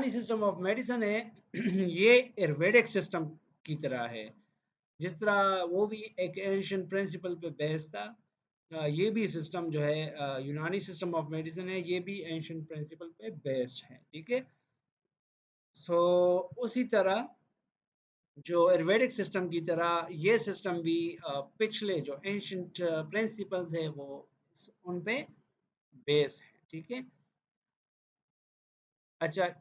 यूनानी system of medicine है ये आयुर्वेदिक सिस्टम की तरह है। जिस तरह वो भी एक एंशिएंट प्रिंसिपल पे बेस्ड था, ये भी सिस्टम जो है यूनानी सिस्टम ऑफ मेडिसिन है, ये भी एंशिएंट प्रिंसिपल पे बेस्ड है। ठीक है। सो उसी तरह जो आयुर्वेदिक सिस्टम की तरह ये सिस्टम भी पिछले जो एंशिएंट प्रिंसिपल्स है वो उन पे बेस है। ठीक है। अच्छा,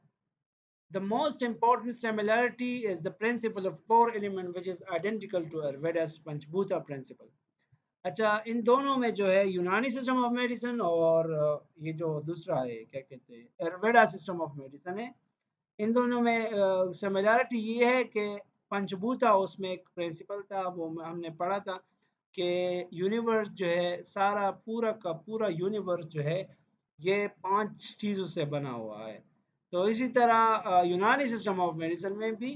the most important similarity is the principle of four element which is identical to Ayurveda's Panchbhuta principle. अच्छा, इन दोनों में जो है यूनानी सिस्टम ऑफ मेडिसिन और ये जो दूसरा है क्या कहते हैं आयुर्वेदा सिस्टम ऑफ मेडिसिन है, इन दोनों में सिमिलैरिटी ये है कि पंचभूता उसमें एक प्रिंसिपल था, वो हमने पढ़ा था कि यूनिवर्स जो है सारा पूरा का पूरा यूनिवर्स जो है ये 5 चीज़ों से बना हुआ है। तो इसी तरह यूनानी सिस्टम ऑफ मेडिसिन में भी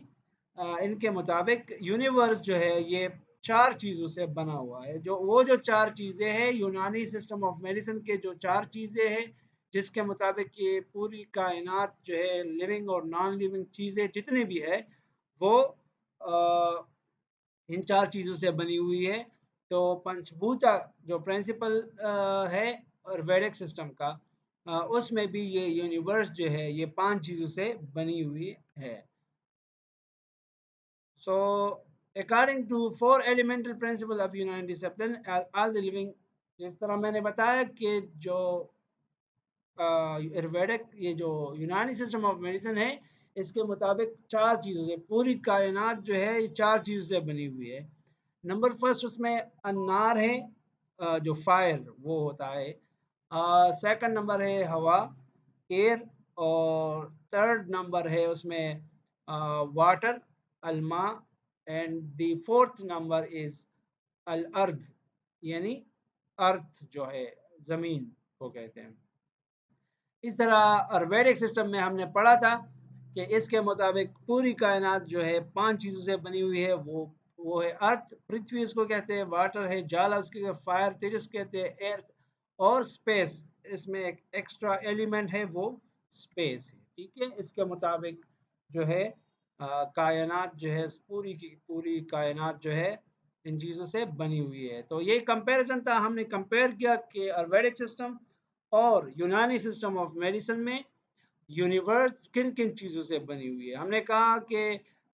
इनके मुताबिक यूनिवर्स जो है ये 4 चीज़ों से बना हुआ है। जो 4 चीज़ें हैं यूनानी सिस्टम ऑफ मेडिसिन के जो 4 चीज़ें हैं जिसके मुताबिक ये पूरी कायनात जो है लिविंग और नॉन लिविंग चीज़ें जितनी भी है वो इन 4 चीज़ों से बनी हुई है। तो पंचभूता जो प्रिंसिपल है और वैदिक सिस्टम का, उसमें भी ये यूनिवर्स जो है ये 5 चीज़ों से बनी हुई है। So according to 4 elemental principle of Unani discipline all the living, जिस तरह मैंने बताया कि जो आयुर्वेदिक ये जो यूनानी सिस्टम ऑफ मेडिसिन है इसके मुताबिक 4 चीज़ों से पूरी कायनात जो है ये 4 चीज़ों से बनी हुई है। नंबर फर्स्ट उसमें अन्नार है, जो फायर वो होता है। सेकंड नंबर है हवा, एयर। और थर्ड नंबर है उसमें वाटर, अलमा। And the fourth number is अल अर्थ, यानी अर्थ जो है ज़मीन को कहते हैं। इस तरह आयुर्वेदिक सिस्टम में हमने पढ़ा था कि इसके मुताबिक पूरी कायनात जो है 5 चीज़ों से बनी हुई है। वो है अर्थ, पृथ्वी उसको कहते हैं, वाटर है, जल उसके, फायर तेजस कहते हैं, एयर और स्पेस, इसमें एक एक्स्ट्रा एलिमेंट है वो स्पेस है। ठीक है। इसके मुताबिक जो है कायनात जो है पूरी की पूरी कायनात जो है इन चीज़ों से बनी हुई है। तो ये कंपैरिजन था, हमने कंपेयर किया कि आयुर्वेदिक सिस्टम और यूनानी सिस्टम ऑफ मेडिसिन में यूनिवर्स किन किन चीज़ों से बनी हुई है। हमने कहा कि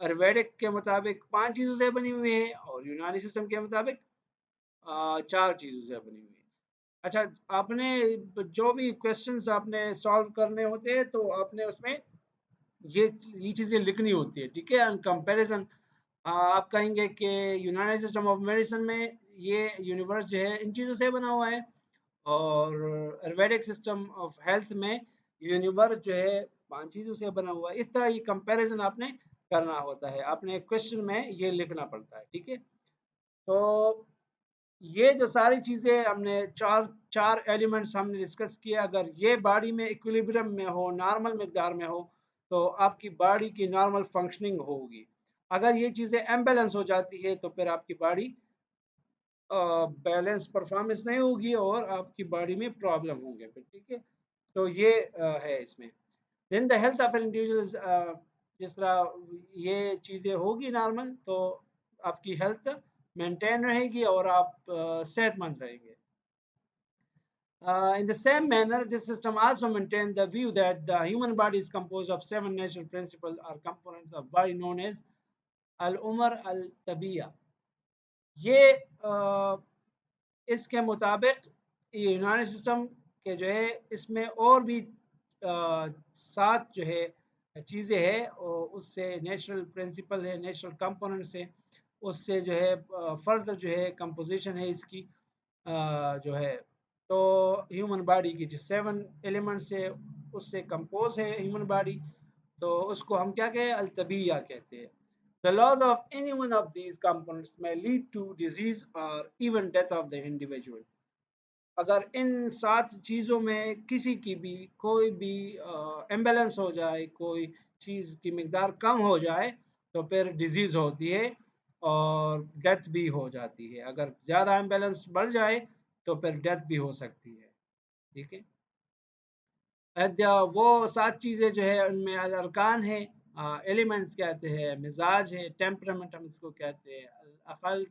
आयुर्वेदिक के मुताबिक 5 चीज़ों से बनी हुई है और यूनानी सिस्टम के मुताबिक 4 चीज़ों से बनी हुई है। अच्छा, आपने जो भी क्वेश्चंस आपने सॉल्व करने होते हैं तो आपने उसमें ये ये चीज़ें लिखनी होती है। ठीक है। एंड कंपैरिजन आप कहेंगे कि यूनानी सिस्टम ऑफ मेडिसिन में ये यूनिवर्स जो है इन चीज़ों से बना हुआ है और आयुर्वेदिक सिस्टम ऑफ हेल्थ में यूनिवर्स जो है 5 चीज़ों से बना हुआ है। इस तरह ये कंपैरिजन आपने करना होता है, आपने क्वेश्चन में ये लिखना पड़ता है। ठीक है। तो ये जो सारी चीज़ें हमने चार चार एलिमेंट्स हमने डिस्कस किया, अगर ये बॉडी में इक्विलिब्रियम में हो, नॉर्मल मकदार में हो, तो आपकी बॉडी की नॉर्मल फंक्शनिंग होगी। अगर ये चीज़ें इम्बैलेंस हो जाती है तो फिर आपकी बॉडी बैलेंस परफॉर्मेंस नहीं होगी और आपकी बॉडी में प्रॉब्लम होंगे फिर। ठीक है। तो ये है इसमें। Then the health of individuals, जिस तरह ये चीज़ें होगी नॉर्मल तो आपकी हेल्थ मेंटेन रहेगी और आप सेहतमंद रहेंगे। In the same manner, this system also maintains the view that the human body is composed of 7 natural principles or components of body known as al-umar al-tabiya. ये इसके मुताबिक ये यूनानी सिस्टम के जो है इसमें और भी 7 जो है चीज़ें हैं और उससे नेचुरल प्रिंसिपल है, नेचुरल कंपोनेंट्स है, उससे जो है फर्दर जो है कंपोजिशन है इसकी जो है। तो ह्यूमन बॉडी की जो 7 एलिमेंट्स है उससे कंपोज है ह्यूमन बॉडी। तो उसको हम क्या कहें, अल्तबिया कहते हैं। The loss of any one of these components may lead to disease or even death of the individual. अगर इन 7 चीज़ों में किसी की भी कोई भी इम्बैलेंस हो जाए, कोई चीज़ की मिकदार कम हो जाए तो फिर डिजीज़ होती है और डेथ भी हो जाती है। अगर ज़्यादा इम्बैलेंस बढ़ जाए तो फिर डेथ भी हो सकती है। ठीक है। वो 7 चीज़ें जो है उनमें अरकान है, एलिमेंट्स कहते हैं, मिजाज है, टेम्परामेंट हम इसको कहते हैं, अकल,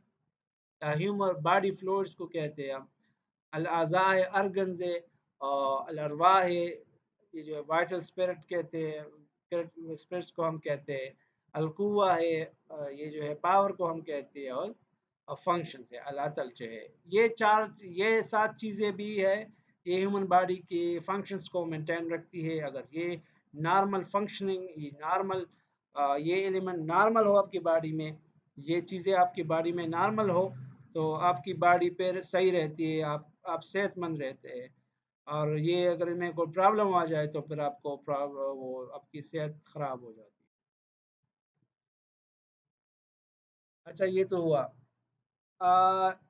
ह्यूमर, बॉडी फ्लूइड्स को कहते हैं हम, अल-अज़ा है, अर्गन्स है, और अल-अरवाह है, ये जो है वाइटल स्पिरिट कहते हैं, स्पिरिट्स को हम कहते हैं, अल-कुव्वा है, ये जो है पावर को हम कहते हैं, और फंक्शंस है, अल-अतल जो है, ये 7 चीज़ें भी है, ये ह्यूमन बॉडी के फंक्शंस को मेंटेन रखती है। अगर ये नॉर्मल फंक्शनिंग, ये नॉर्मल, ये एलिमेंट नॉर्मल हो आपकी बॉडी में, ये चीज़ें आपकी बॉडी में नॉर्मल हो, तो आपकी बॉडी फिर सही रहती है, आप सेहतमंद रहते हैं। और ये अगर इनमें कोई प्रॉब्लम आ जाए तो फिर आपको वो आपकी सेहत खराब हो जाती है। अच्छा, ये तो हुआ।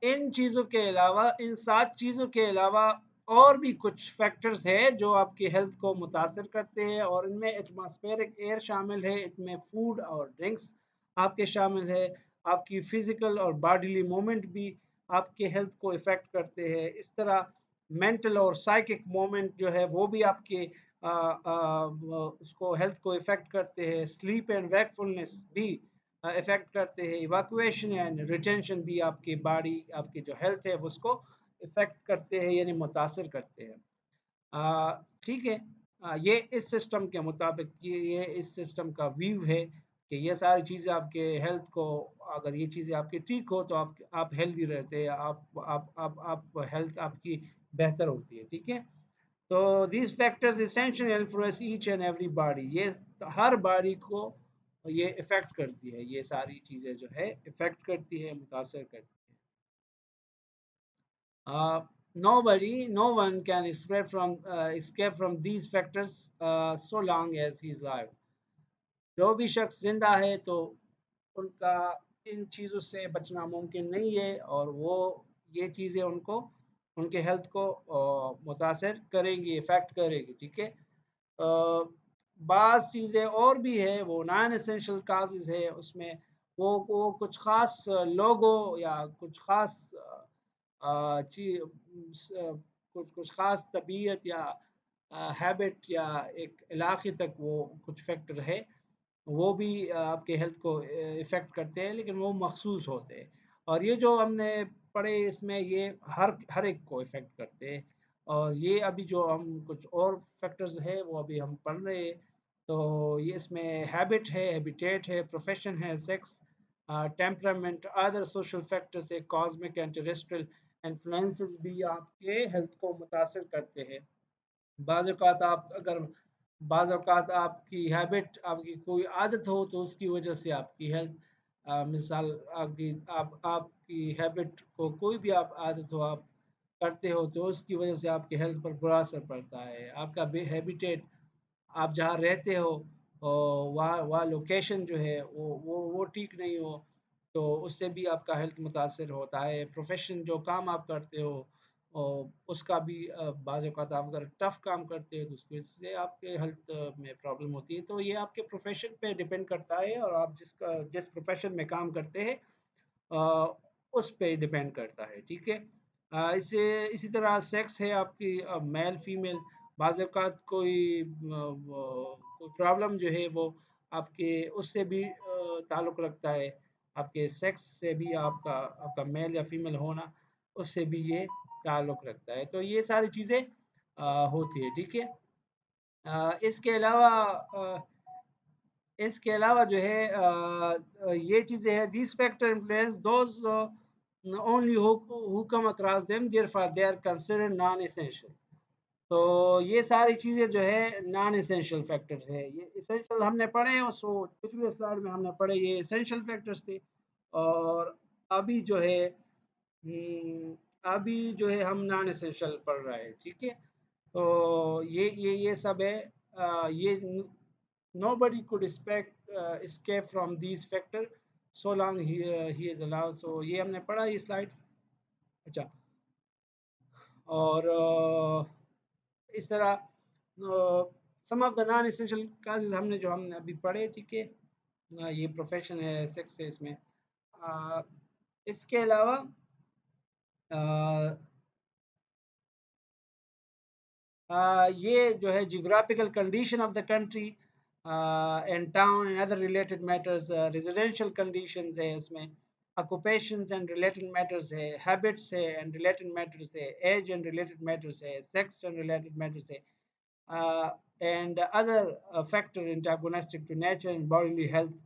इन चीज़ों के अलावा, इन 7 चीज़ों के अलावा और भी कुछ फैक्टर्स है जो आपकी हेल्थ को मुतासर करते हैं, और इनमें एटमॉस्फेरिक एयर शामिल है, इनमें फूड और ड्रिंक्स आपके शामिल है, आपकी फिजिकल और बॉडीली मूवमेंट भी आपके हेल्थ को इफ़ेक्ट करते हैं। इस तरह मेंटल और साइकिक मूवमेंट जो है वो भी आपके उसको हेल्थ को इफ़ेक्ट करते हैं। स्लीप एंड वैकफुलनेस भी इफ़ेक्ट करते हैं। इवैक्यूएशन एंड रिटेंशन भी आपकी बॉडी, आपकी जो हेल्थ है उसको इफ़ेक्ट करते हैं, यानी मुतासर करते हैं। ठीक है। ये इस सिस्टम के मुताबिक, ये इस सिस्टम का व्यू है कि ये सारी चीज़ें आपके हेल्थ को, अगर ये चीज़ें आपकी ठीक हो तो आप हेल्दी रहते हैं, आप हेल्थ आपकी बेहतर होती है। ठीक है। तो these factors essentially influence each and every body, ये हर बॉडी को ये इफेक्ट करती है, ये सारी चीज़ें जो है इफेक्ट करती है, मुतासर करती है। No one can escape from these factors so long as he is alive. जो भी शख्स जिंदा है तो उनका इन चीज़ों से बचना मुमकिन नहीं है, और वो ये चीज़ें उनको, उनके हेल्थ को मुतासर करेंगी, इफ़ेक्ट करेगी। ठीक है। बाज़ चीज़ें और भी है, वो नॉन एसेंशियल काजेज़ है, उसमें वो कुछ ख़ास लोगों या कुछ ख़ास कुछ कुछ ख़ास तबीयत या हैबिट या एक इलाके तक वो कुछ फैक्टर है, वो भी आपके हेल्थ को इफ़ेक्ट करते हैं, लेकिन वो मखसूस होते हैं। और ये जो हमने पढ़े इसमें, ये हर एक को इफ़ेक्ट करते हैं। और ये अभी जो हम कुछ और फैक्टर्स है वो अभी हम पढ़ रहे हैं। तो ये इसमें हैबिट है, हैबिटेट है, प्रोफेशन है, sex, temperament, other social factors है, कॉस्मिक एंड टेरेस्ट्रियल इन्फ्लुएंसेस भी आपके हेल्थ को मुतासर करते हैं। बाज़ औक़ात आप अगर बाज़ औक़ात आपकी हैबिट, आपकी कोई आदत हो तो उसकी वजह से आपकी हेल्थ, मिसाल आपकी हैबिट को, कोई भी आप आदत हो आप करते हो तो उसकी वजह से आपकी हेल्थ पर बुरा असर पड़ता है। आपका हैबिटेट, आप जहाँ रहते हो और वहाँ वहाँ लोकेशन जो है वो ठीक नहीं हो, तो उससे भी आपका हेल्थ मुतासर होता है। प्रोफेशन, जो काम आप करते हो, और उसका भी बाज़ औक़ात आप अगर टफ़ काम करते हो तो उसकी वजह से आपके हेल्थ में प्रॉब्लम होती है। तो ये आपके प्रोफेशन पे डिपेंड करता है, और आप जिस प्रोफेशन में काम करते हैं अ, उस पे डिपेंड करता है। ठीक है। इसी तरह सेक्स है आपकी, मेल फीमेल, बाज़ औक़ात कोई प्रॉब्लम जो है वो आपके उससे भी ताल्लुक़ रखता है, आपके सेक्स से भी, आपका आपका मेल या फीमेल होना, उससे भी ये ताल्लुक़ रखता है। तो ये सारी चीज़ें होती है। ठीक है। इसके अलावा जो है ये चीज़ें हैं, these factor influence those only who come across them, therefore they are considered non essential। तो ये सारी चीज़ें जो है नॉन एसेंशियल फैक्टर्स है। ये एसेंशियल हमने पढ़े हैं, सो पिछले स्लाइड में हमने पढ़े ये एसेंशियल फैक्टर्स थे। और अभी जो है हम्म, अभी जो है हम नॉन एसेंशियल पढ़ रहे हैं। ठीक है। तो ये सब है। ये nobody could escape from these factors so long he is allowed। so ये हमने पढ़ा ये स्लाइड। अच्छा। और इस तरह some of the non essential causes हमने अभी पढ़े। ठीक है। ये प्रोफेशन है, सेक्स है इसमें। अ, इसके अलावा अ, ये जो है geographical condition of the country and town and other related matters, residential conditions है इसमें, occupations and related matters है, habits है and related matters है, age and related matters है, sex and related matters है, and other factor antagonistic to nature and bodily health,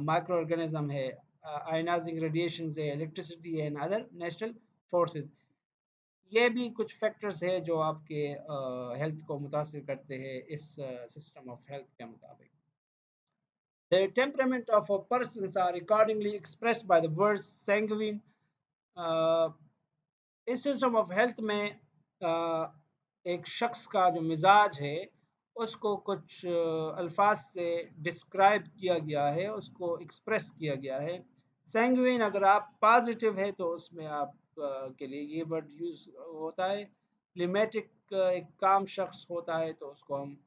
microorganism है, ionizing radiations है, electricity and other natural forces. ये भी कुछ फैक्टर्स है जो आपके हेल्थ को मुतासिर करते हैं इस सिस्टम ऑफ हेल्थ के मुताबिक. The temperament of a persons are accordingly expressed by the words sanguine. uh, इस सिस्टम ऑफ हेल्थ में एक शख्स का जो मिजाज है उसको कुछ अल्फाज से डिस्क्राइब किया गया है, उसको एक्सप्रेस किया गया है. सैंग्विन अगर आप पॉजिटिव है तो उसमें आप के लिए ये वर्ड यूज होता है. प्लीमेटिक एक काम शख्स होता है तो उसको हम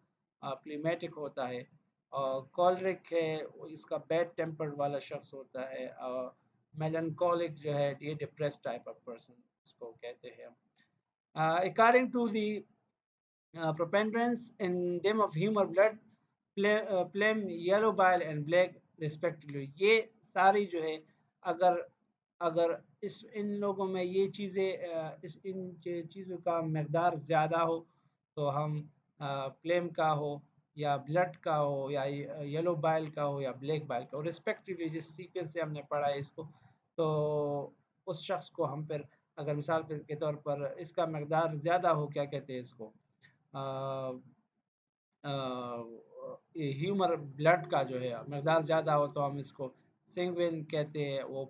प्लीमेटिक होता है. और कॉलरिक है इसका बैड टेम्पर्ड वाला शख्स होता है. और मेलनकॉलिक जो है ये डिप्रेस टाइप ऑफ पर्सन इसको कहते हैं. According to the preponderance in them of humor blood, phlegm, yellow bile and black respectively. ये सारी जो है अगर अगर इस इन लोगों में ये चीज़ें इस इन चीज़ों का मकदार ज़्यादा हो तो हम फ्लेम का हो या ब्लड का हो या येलो बाइल का हो या ब्लैक बाइल का हो रिस्पेक्टिवली, जिस सीक्वेंस से हमने पढ़ा है इसको, तो उस शख्स को हम फिर अगर मिसाल के तौर पर इसका मकदार ज़्यादा हो, क्या कहते हैं इसको, ह्यूमर ब्लड का जो है मकदार ज़्यादा हो तो हम इसको सेंग्विन कहते हैं. वो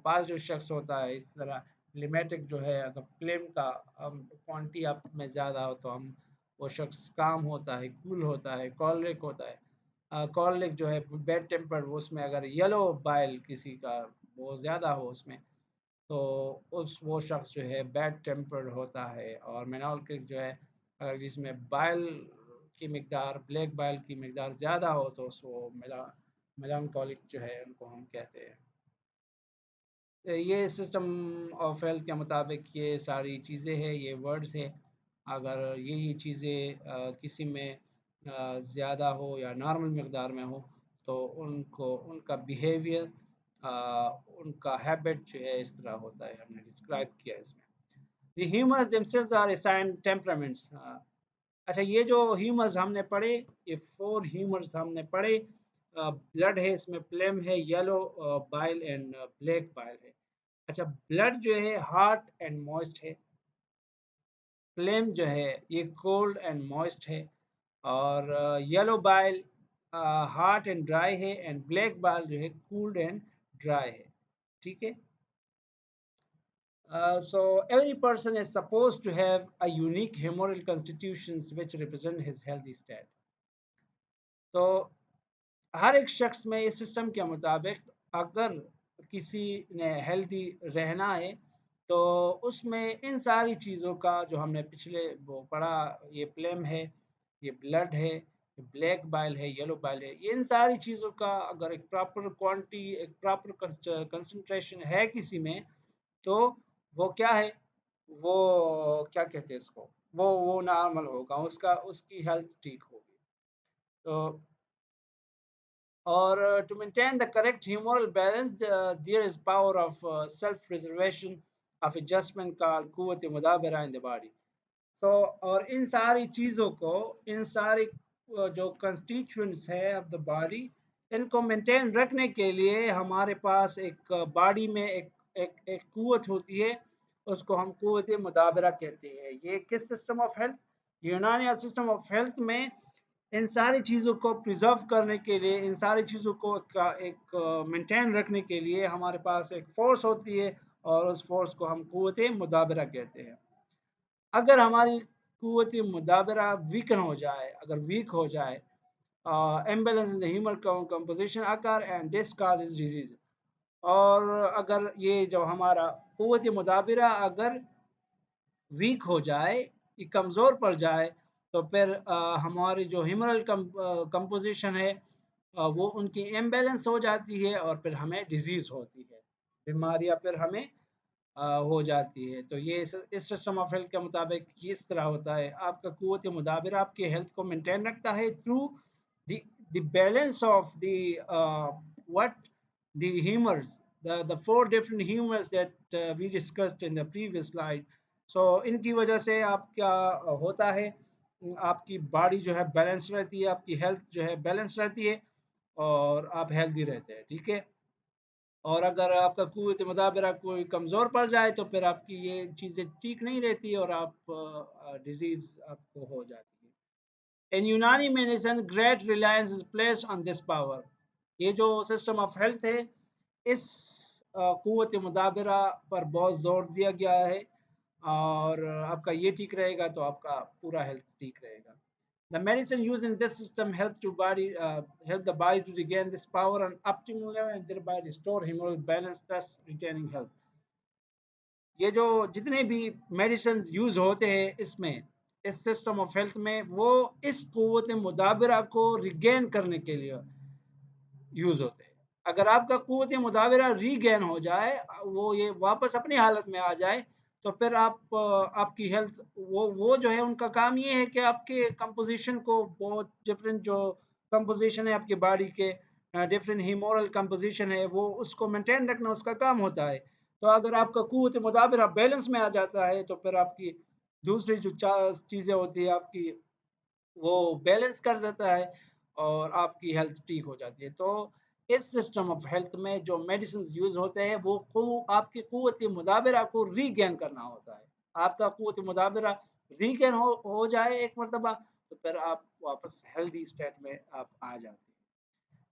पॉजिटिव शख्स होता है. इस तरह लिमेटिक जो है अगर फ्लेम का क्वांटिटी आप में ज़्यादा हो तो हम वो शख्स काम होता है, कूल होता है. कॉलरिक होता है, कॉलरिक जो है बैड टेम्पर्ड, वो उसमें अगर येलो बाइल किसी का वो ज़्यादा हो उसमें तो उस वो शख्स जो है बैड टेम्पर्ड होता है. और मेनॉलिक जो है अगर जिसमें बाइल की मकदार, ब्लैक बाइल की मकदार ज़्यादा हो तो उसको मेलानकोलिक जो है उनको हम कहते हैं. ये सिस्टम ऑफ हेल्थ के मुताबिक ये सारी चीज़ें हैं, ये वर्ड्स हैं. अगर यही चीज़ें किसी में ज़्यादा हो या नॉर्मल मकदार में हो तो उनको उनका बिहेवियर, उनका हैबिट जो है इस तरह होता है, हमने डिस्क्राइब किया है इसमें. The humors themselves are assigned temperaments. अच्छा, ये जो ह्यूमर्स हमने पढ़े, ये 4 ह्यूमर्स हमने पढ़े. ब्लड है इसमें, फ्लेम है, yellow bile and black bile है. अच्छा, ब्लड जो है हॉट एंड मॉइस्ट है. फ्लेम जो है ये कोल्ड एंड मॉइस्ट है. और yellow bile hot and dry है. एंड ब्लैक बाइल जो है कूल्ड एंड ड्राई है. ठीक है. So every person is supposed to have a unique humoral constitutions which represent his healthy state. तो हर एक शख्स में इस सिस्टम के मुताबिक अगर किसी ने हेल्दी रहना है तो उसमें इन सारी चीज़ों का जो हमने पिछले वो पढ़ा, ये फ्लेम है, ये ब्लड है, ये ब्लैक बाइल है, येलो बाइल है, इन सारी चीज़ों का अगर एक प्रॉपर क्वांटिटी, एक प्रॉपर कंसंट्रेशन है किसी में तो वो क्या है, वो क्या कहते हैं इसको, वो नॉर्मल होगा, उसका उसकी हेल्थ ठीक होगी. तो or to maintain the correct humoral balance, there is power of self-preservation of adjustment called कुव्वत मुदाबरा in the body. So और इन सारी चीज़ों को, इन सारी जो constituents है of the body, इनको मेंटेन रखने के लिए हमारे पास एक बॉडी में एक कुव्वत होती है, उसको हम कुव्वत मुदाबरा कहते हैं. ये किस सिस्टम ऑफ हेल्थ, यूनानिया सिस्टम ऑफ हेल्थ में इन सारी चीज़ों को प्रिजर्व करने के लिए, इन सारी चीज़ों को एक मेंटेन रखने के लिए हमारे पास एक फोर्स होती है और उस फोर्स को हम कुव्वत मुदाबरा कहते हैं. अगर हमारी कुव्वत मुदाबरा वीकन हो जाए, अगर वीक हो जाए, imbalance in the human composition occur and this causes disease. और अगर ये जो हमारा कुव्वत मुदाबरा अगर वीक हो जाए, ये कमज़ोर पड़ जाए तो फिर हमारी जो ह्यूमरल कंपोजिशन है वो उनकी इम्बैलेंस हो जाती है और फिर हमें डिजीज़ होती है, बीमारियां फिर हमें हो जाती है। तो ये इस सिस्टम ऑफ हेल्थ के मुताबिक इस तरह होता है, आपका क़ुव्वत मुदाबिरा आपके हेल्थ को मेंटेन रखता है through the balance of the what the humors, the four different humors that we discussed in the previous slide. So इनकी वजह से आपका होता है, आपकी बॉडी जो है बैलेंस रहती है, आपकी हेल्थ जो है बैलेंस रहती है और आप हेल्दी रहते हैं, ठीक है। और अगर आपका क़ुव्वत मुदाबिरा कोई कमज़ोर पड़ जाए तो फिर आपकी ये चीज़ें ठीक नहीं रहती और आप डिजीज़ आपको हो जाती है। इन यूनानी medicine great Reliance is placed on this power. ये जो सिस्टम ऑफ हेल्थ है, इस क़ुव्वत मुदाबिरा पर बहुत ज़ोर दिया गया है और आपका ये ठीक रहेगा तो आपका पूरा हेल्थ ठीक रहेगा। The medicine used in this system help the body to regain this power on optimal level and thereby restore hormonal balance, thus retaining health. ये जो जितने भी मेडिसिन यूज होते हैं इसमें, इस सिस्टम ऑफ हेल्थ में, वो इस क़ुव्वत मुदाबिरा को रिगेन करने के लिए यूज होते हैं। अगर आपका क़ुव्वत मुदाबिरा रीगेन हो जाए, वो ये वापस अपनी हालत में आ जाए, तो फिर आपकी हेल्थ वो जो है उनका काम ये है कि आपके कंपोजिशन को बहुत डिफरेंट जो कंपोजिशन है आपकी बॉडी के, डिफरेंट हीमोरल कंपोजिशन है, वो उसको मेंटेन रखना उसका काम होता है। तो अगर आपका क़ुव्वत मुदाबिरा बैलेंस में आ जाता है तो फिर आपकी दूसरी जो चीज़ें होती है आपकी, वो बैलेंस कर देता है और आपकी हेल्थ ठीक हो जाती है। तो इस सिस्टम ऑफ हेल्थ में जो मेडिसिन यूज होते हैं वो आपकी क़ुव्वत मुदाबिरा को रीगेन करना होता है। आपका क़ुव्वत मुदाबिरा रीगेन हो जाए एक मरतबा, तो फिर आप वापस हेल्दी स्टेट में आप आ जाते हैं।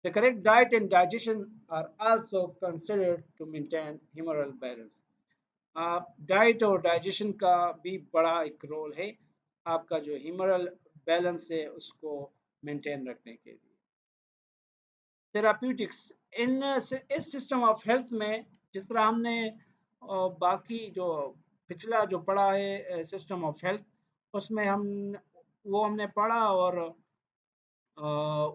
The correct diet and digestion are also considered to maintain humoral balance. Diet और डाइजेशन का भी बड़ा एक रोल है आपका जो ह्यूमरल बैलेंस है उसको मेंटेन रखने के लिए। थेराप्यूटिक्स, इस सिस्टम ऑफ हेल्थ में, जिस तरह हमने बाकी जो पिछला जो पढ़ा है सिस्टम ऑफ हेल्थ, उसमें हमने पढ़ा और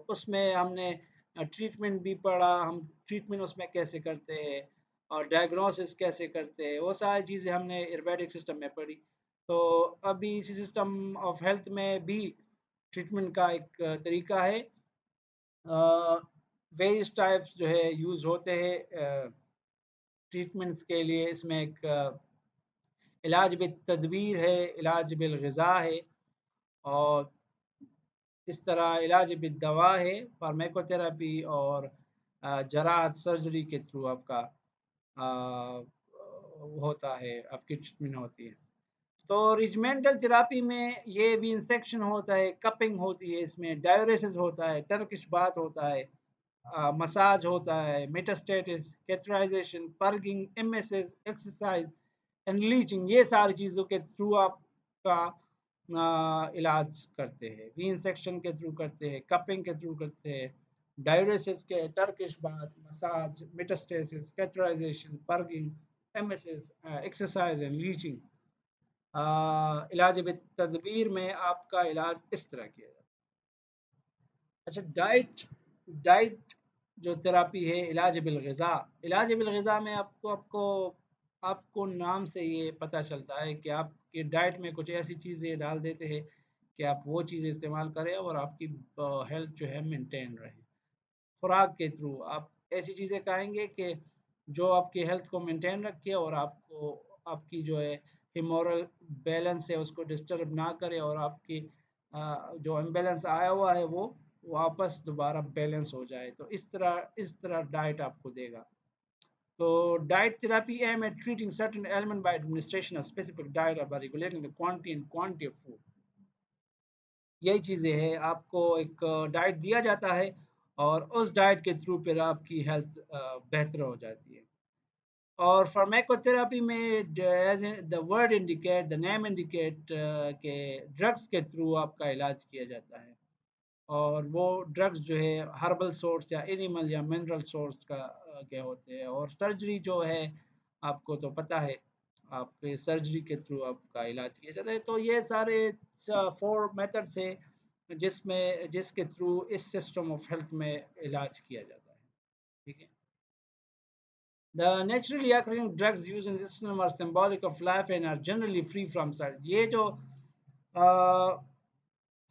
उसमें हमने ट्रीटमेंट भी पढ़ा, हम ट्रीटमेंट उसमें कैसे करते हैं और डायग्नोसिस कैसे करते हैं, वो सारी चीज़ें हमने आयुर्वेदिक सिस्टम में पढ़ी। तो अभी इसी सिस्टम ऑफ हेल्थ में भी ट्रीटमेंट का एक तरीका है, वेरियस टाइप्स जो है यूज़ होते हैं ट्रीटमेंट्स के लिए। इसमें एक इलाज बिल तदबीर है, इलाज बिल ग़िज़ा है और इस तरह इलाज बिल दवा है, फार्माकोथेरेपी और जराहत सर्जरी के थ्रू आपका होता है, आपकी ट्रीटमेंट होती है। तो रिजमेंटल थेरापी में ये भी इंसेक्शन होता है, कपिंग होती है, इसमें डायरेसिस होता है, टर्किश बाथ होता है, मसाज होता है, metastasis, cauterization, purging, emesis, exercise and leeching, ये सारी चीज़ों के थ्रू आपका इलाज करते हैं। वी इंसेक्शन के थ्रू करते हैं, कपिंग के थ्रू करते हैं, डायरेसिस के, Turkish bath, massage, metastasis, cauterization, purging, emesis, exercise and leeching. इलाज तदबीर में आपका इलाज इस तरह किया जाता है। अच्छा, डाइट डाइट जो थेरापी है, इलाज बिल ग़िज़ा, इलाज बिल ग़िज़ा में आपको नाम से ये पता चलता है कि आपके डाइट में कुछ ऐसी चीज़ें डाल देते हैं कि आप वो चीज़ें इस्तेमाल करें और आपकी हेल्थ जो है मेंटेन रहे। खुराक के थ्रू आप ऐसी चीज़ें खाएंगे कि जो आपकी हेल्थ को मेंटेन रखे और आपको आपकी जो है हिमोरल बैलेंस है उसको डिस्टर्ब ना करे और आपकी जो इम्बैलेंस आया हुआ है वो वापस दोबारा बैलेंस हो जाए। तो इस तरह डाइट आपको देगा। तो diet therapy aim at treating certain element by administration of specific diet और by regulating the quantity and quantity of food. यही चीज़ें हैं, आपको एक डाइट दिया जाता है और उस डाइट के थ्रू फिर आपकी हेल्थ बेहतर हो जाती है। और फार्माकोथेरेपी में the word indicate, the name indicate के ड्रग्स के थ्रू आपका इलाज किया जाता है और वो ड्रग्स जो है हर्बल सोर्स या एनिमल या मिनरल सोर्स के होते हैं। और सर्जरी जो है आपको तो पता है, आपके सर्जरी के थ्रू आपका इलाज किया जाता है। तो ये सारे 4 मेथड्स हैं जिसके थ्रू इस सिस्टम ऑफ हेल्थ में इलाज किया जाता है, ठीक है। The naturally occurring drugs used in this system are symbolic of life and are generally free from side. ये जो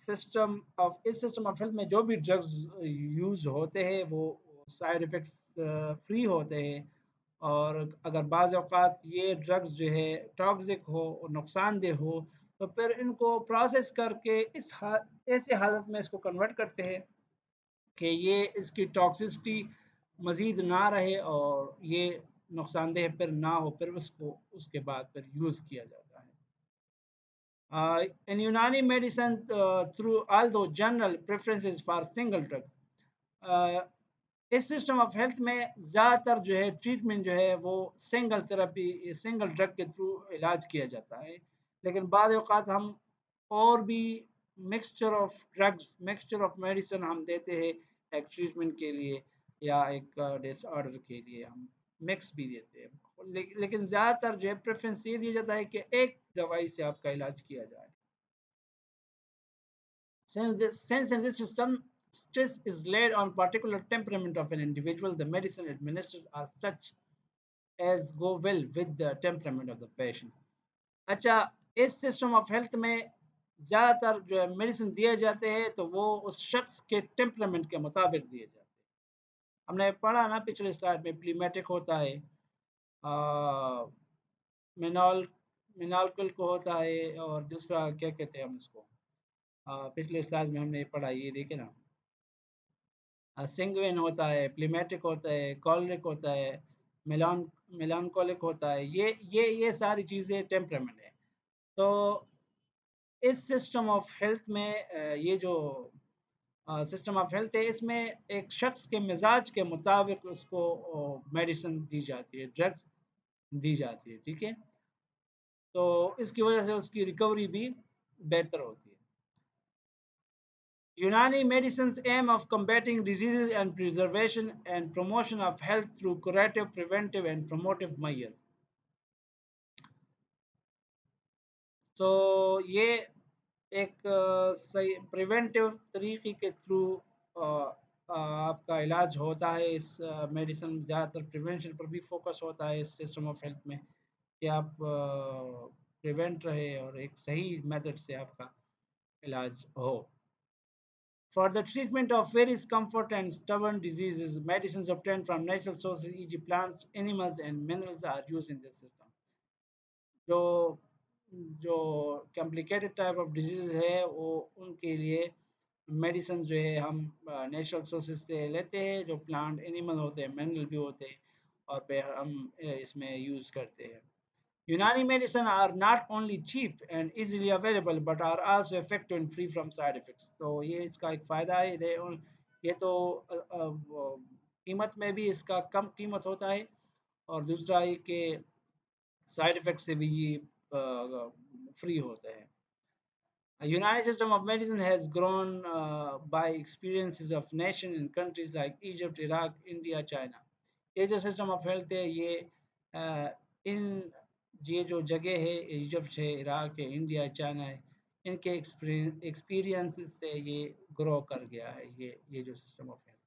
सिस्टम ऑफ इस सिस्टम ऑफ हेल्थ में जो भी ड्रग्स यूज होते हैं वो साइड इफ़ेक्ट्स फ्री होते हैं, और अगर बाज़ औक़ात ये ड्रग्स जो है टॉक्सिक हो और नुकसानदेह हो, तो फिर इनको प्रोसेस करके ऐसे हालत में इसको कन्वर्ट करते हैं कि ये इसकी टॉक्सिसिटी मज़ीद ना रहे और ये नुकसानदेह फिर ना हो, फिर उसको उसके बाद फिर यूज़ किया जाता है। In Unani medicine, through although general preferences for single drug, uh, इस सिस्टम ऑफ हेल्थ में ज़्यादातर जो है ट्रीटमेंट जो है वो सिंगल थेरेपी सिंगल ड्रग के थ्रू इलाज किया जाता है, लेकिन बाद औक़ात हम और भी mixture of drugs mixture of medicine हम देते हैं एक ट्रीटमेंट के लिए, या एक डिसऑर्डर के लिए हम मिक्स भी देते हैं, लेकिन ज़्यादातर जो है प्रेफरेंस ये दिया जाता है कि एक दवाई से आपका इलाज किया जाए। Since in this system stress is laid on particular temperament of an individual, the medicine administered are such as go well with the temperament of the patient. अच्छा, इस सिस्टम ऑफ हेल्थ में ज़्यादातर जो है मेडिसिन दिए जाते हैं तो वो उस शख्स के टेम्परामेंट के मुताबिक दिए जाते हैं। हमने पढ़ा ना पिछले स्लाइड में प्लीमेटिक होता है, मिनॉल मिनॉल्कुल को होता है, और दूसरा क्या कहते हैं हम इसको, पिछले स्लाइड में हमने पढ़ा, ये देखे ना, सिंग्विन होता है, प्लीमेटिक होता है, कॉलरिक होता है, मेलान मेलानकोलिक होता है, ये सारी चीज़ें टेम्परामेंट है। तो इस सिस्टम ऑफ हेल्थ में ये जो सिस्टम ऑफ हेल्थ है इसमें एक शख्स के मिजाज के मुताबिक उसको मेडिसिन दी जाती है, ड्रग्स दी जाती है, ठीक है। तो इसकी वजह से उसकी रिकवरी भी बेहतर होती है। Unani medicine's aim of combating diseases and preservation and promotion of health through curative, preventive, and promotive measures. तो ये एक सही प्रिवेंटिव तरीके के थ्रू आपका इलाज होता है। इस मेडिसिन ज़्यादातर प्रिवेंशन पर भी फोकस होता है इस सिस्टम ऑफ हेल्थ में, कि आप प्रिवेंट रहे और एक सही मेथड से आपका इलाज हो। For the treatment of various comfort and stubborn diseases, medicines obtained from natural sources, e.g., plants, animals, and minerals, are used in this system. जो जो कॉम्प्लिकेटेड टाइप ऑफ डिजीज है वो उनके लिए मेडिसिन जो है हम नेचुरल सोर्सेज से लेते हैं, जो प्लांट एनिमल होते हैं, मिनरल भी होते हैं, और फिर हम इसमें यूज़ करते हैं। Unani medicine are not only cheap and easily available but are also effective and free from side effects. तो ये इसका एक फ़ायदा है, ये तो कीमत में भी इसका कम कीमत होता है, और दूसरा ये कि साइड इफ़ेक्ट से भी ये फ्री होते हैं। A united system of medicine has grown by experiences of nations in countries like Egypt, Iraq, India, China. ये जो सिस्टम ऑफ हेल्थ है इन ये जो जगह है, इजिप्ट है, इराक है, इंडिया, चाइना है, इनके एक्सपीरियंस से ये ग्रो कर गया है, ये जो सिस्टम ऑफ हेल्थ।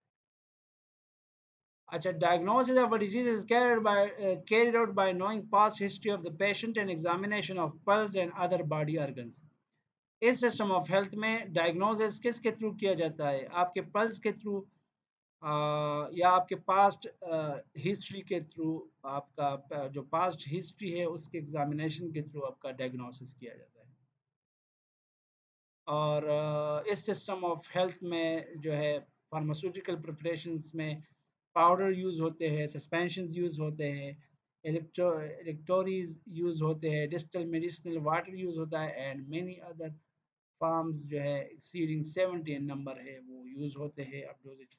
अच्छा, diagnosis of a disease is carried out by knowing past history of the patient and examination of pulse and other body organs. इस सिस्टम ऑफ हेल्थ में डायग्नोसिस किसके थ्रू किया जाता है? आपके पल्स के through, या आपके पास्ट हिस्ट्री के थ्रू। आपका जो पास्ट हिस्ट्री है उसके एग्जामिनेशन के थ्रू आपका डायग्नोसिस किया जाता है। और इस सिस्टम ऑफ हेल्थ में जो है फार्मास्यूटिकल प्रिपरेशंस में पाउडर यूज़ होते हैं, सस्पेंशंस यूज़ होते हैं, इलेक्ट्रोरीज यूज़ होते हैं, डिस्टल मेडिसिनल वाटर यूज़ होता है, एंड मेनी अदर फार्म्स जो है एक्सीडिंग 70 नंबर है वो यूज़ होते हैं अब डोजेज